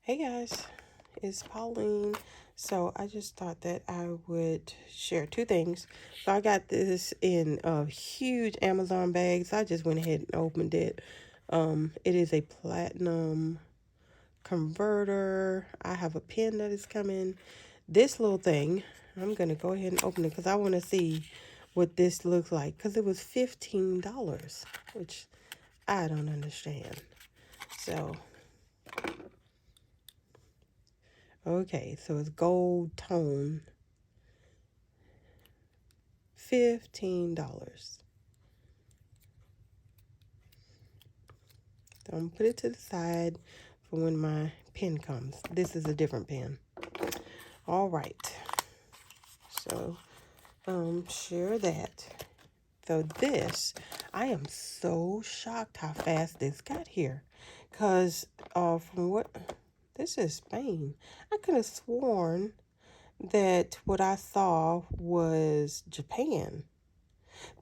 Hey guys, it's Pauline. So I just thought that I would share two things. So I got this in a huge Amazon bag. So I just went ahead and opened it. It is a platinum converter. I have a pen that is coming. This little thing, I'm gonna go ahead and open it because I want to see what this looks like. Because it was $15, which I don't understand. So okay, so it's gold tone, $15. So I'm gonna put it to the side for when my pen comes. This is a different pen. All right, so share that. So this, I am so shocked how fast this got here, cause from what this is Spain. I could have sworn that what I saw was Japan.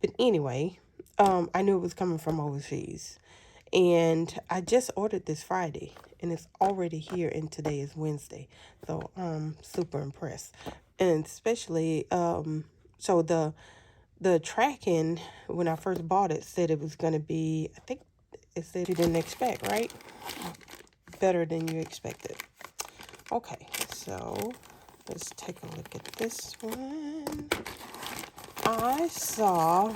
But anyway, I knew it was coming from overseas. And I just ordered this Friday. And it's already here. And today is Wednesday. So I'm super impressed. And especially, so the tracking, when I first bought it, said it was going to be, I think it said you didn't expect, right? Better than you expected. Okay, so let's take a look at this one. I saw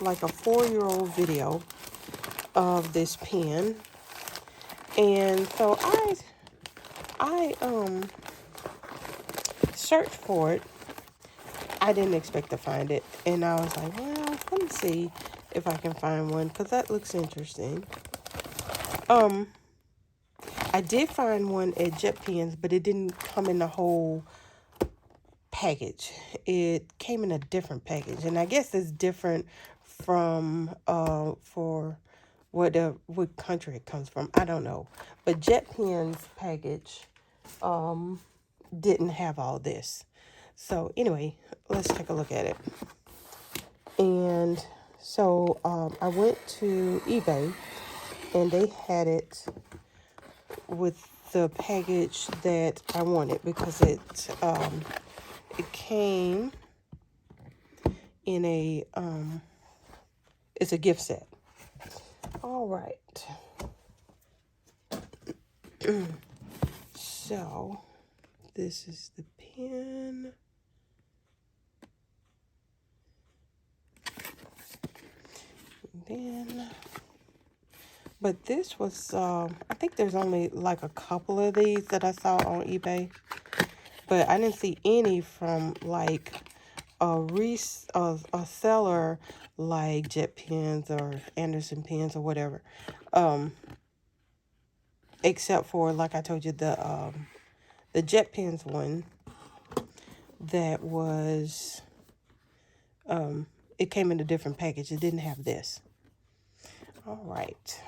like a 4-year-old video of this pen, and so I searched for it. I didn't expect to find it, and I was like, well, let me see if I can find one because that looks interesting. I did find one at Jet Pens, but it didn't come in the whole package. It came in a different package, and I guess it's different from for what country it comes from. I don't know, but Jet Pens package didn't have all this. So anyway, let's take a look at it. And so I went to eBay, and they had it with the package that I wanted because it came in a it's a gift set. All right. So this is the pen. And then, but this was I think there's only like a couple of these that I saw on eBay, but I didn't see any from like a seller like Jet Pens or Anderson Pens or whatever, except for, like I told you, the Jet Pens one that was it came in a different package. It didn't have this. All right,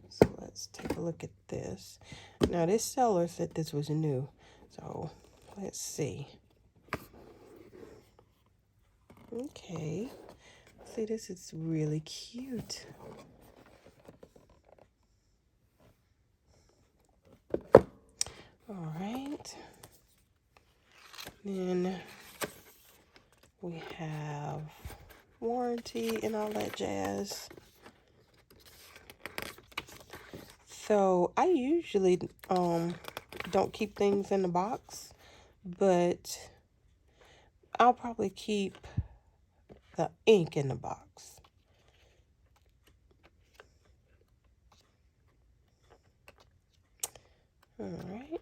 so let's take a look at this. Now this seller said this was new, so let's see. Okay, see, this is really cute. All right, then we have warranty and all that jazz. So I usually don't keep things in the box, but I'll probably keep the ink in the box. All right.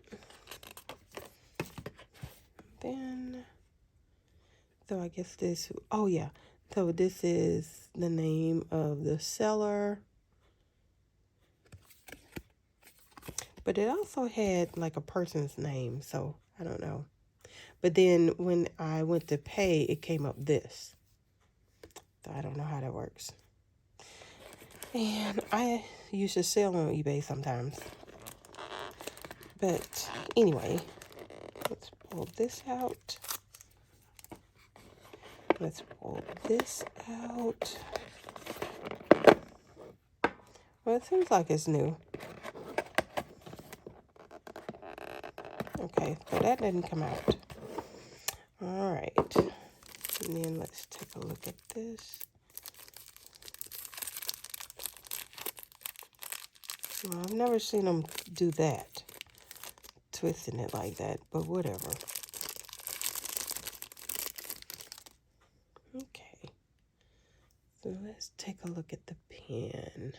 Then, so I guess this, oh yeah. So this is the name of the seller. But it also had like a person's name, so I don't know. But then when I went to pay, it came up this. So I don't know how that works. And I used to sell on eBay sometimes. But anyway, let's pull this out. Let's pull this out. Well, it seems like it's new. Okay, so that didn't come out. All right. And then let's take a look at this. Well, I've never seen them do that. Twisting it like that, but whatever. Okay. So let's take a look at the pen.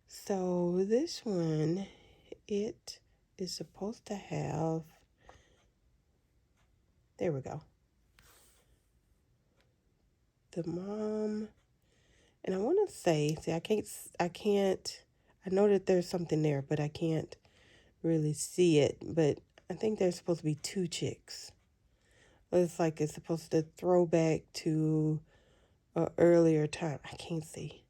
So this one, it is supposed to have, there we go. The mom, and I want to say, see, I know that there's something there, but I can't really see it. But I think there's supposed to be two chicks. It's like it's supposed to throw back to an earlier time. I can't see.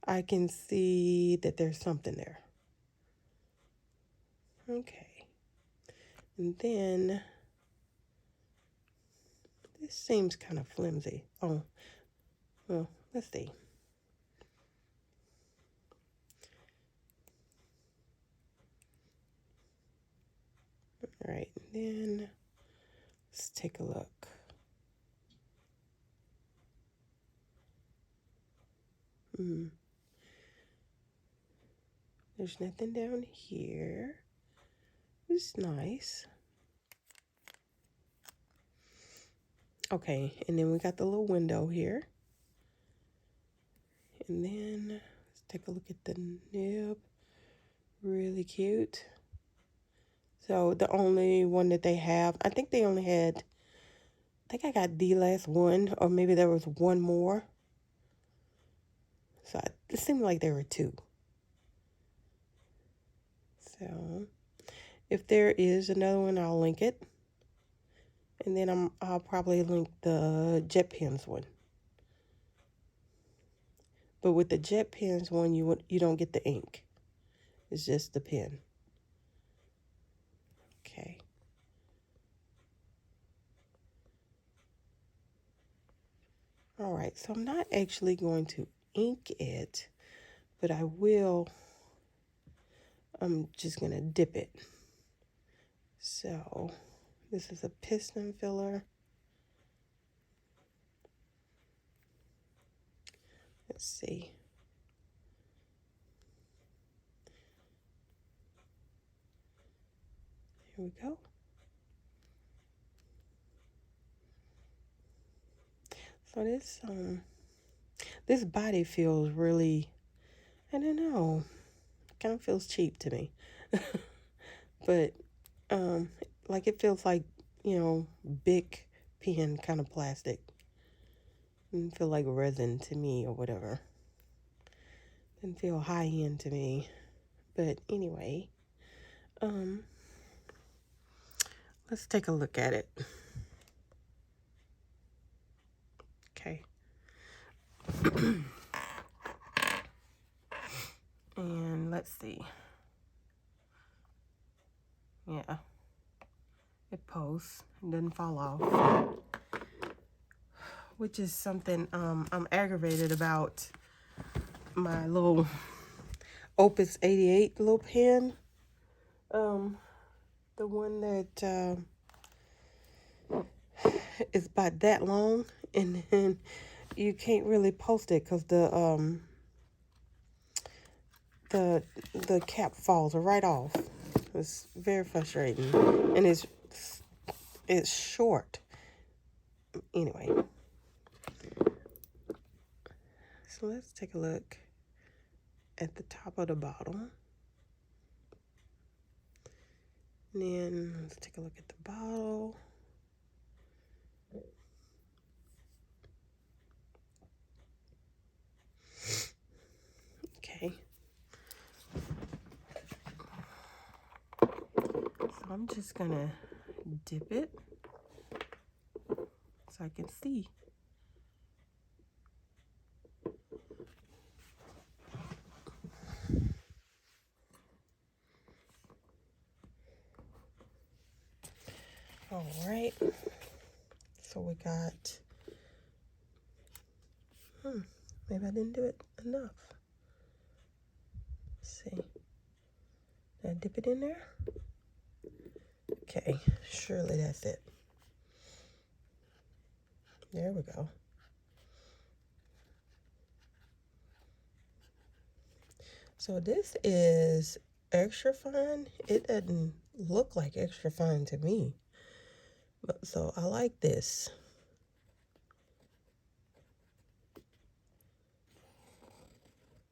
I can see that there's something there. Okay. And then this seems kind of flimsy. Oh, well, let's see. All right, and then let's take a look. There's nothing down here. It's nice. Okay, and then we got the little window here. And then let's take a look at the nib. Really cute. So the only one that they have, I think they only had, I think I got the last one, or maybe there was one more. So it seemed like there were two. So if there is another one, I'll link it. And then I'll probably link the Jet Pens one. But with the Jet Pens one, you don't get the ink. It's just the pen. Okay. All right, so I'm not actually going to ink it, but I will, I'm just going to dip it. So this is a piston filler. Let's see. Here we go. So this body feels really, I don't know, kind of feels cheap to me. But like it feels like, big pen kind of plastic. Didn't feel like resin to me or whatever. Didn't feel high end to me. But anyway, let's take a look at it. Okay. And let's see. Yeah. It posts and doesn't fall off. Which is something I'm aggravated about my little Opus 88 little pen. The one that is about that long, and then you can't really post it because the cap falls right off. It's very frustrating, and it's short. Anyway, so let's take a look at the top of the bottle. And then let's take a look at the bottle. Okay. So I'm just gonna dip it so I can see. All right. So we got, maybe I didn't do it enough. Let's see. Did I dip it in there? Okay, surely that's it. There we go. So this is extra fine. It doesn't look like extra fine to me. But so I like this.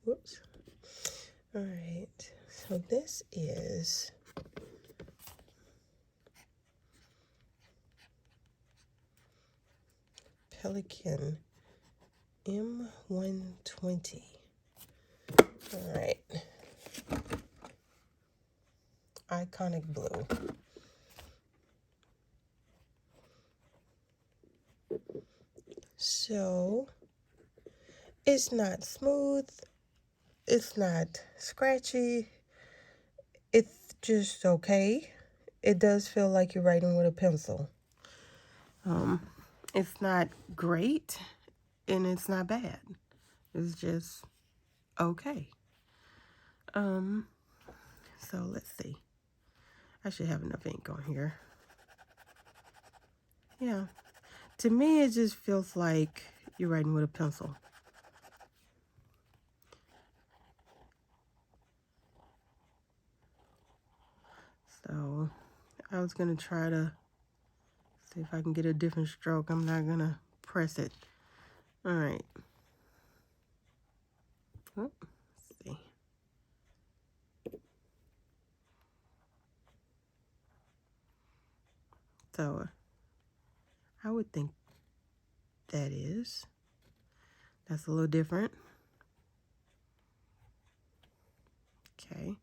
Whoops. All right. So this is Pelikan M120. All right. Iconic blue. So it's not smooth. It's not scratchy. It's just okay. It does feel like you're writing with a pencil. It's not great and it's not bad. It's just okay. So let's see. I should have enough ink on here. Yeah. To me, it just feels like you're writing with a pencil. So I was going to try to see if I can get a different stroke. I'm not going to press it. All right. Let's see. So I would think that's a little different. Okay.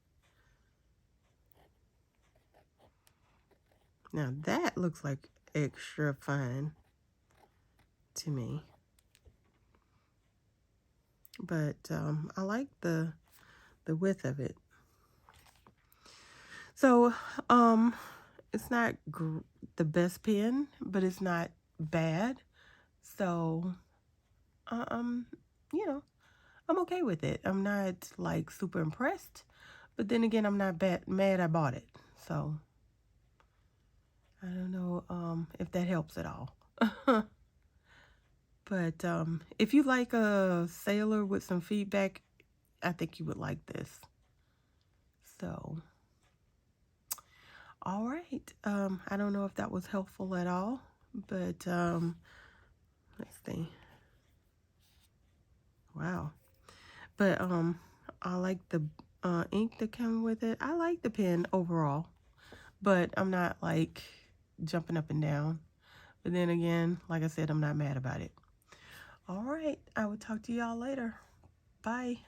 Now that looks like extra fine to me. But I like the width of it. So it's not the best pen, but it's not bad. So you know, I'm okay with it. I'm not like super impressed, but then again, I'm not mad I bought it. So I don't know if that helps at all. But if you like a sailor with some feedback, I think you would like this. So, all right. I don't know if that was helpful at all, but let's see. Wow. But I like the ink that came with it. I like the pen overall, but I'm not like jumping up and down. But then again, like I said, I'm not mad about it. All right. I will talk to y'all later. Bye.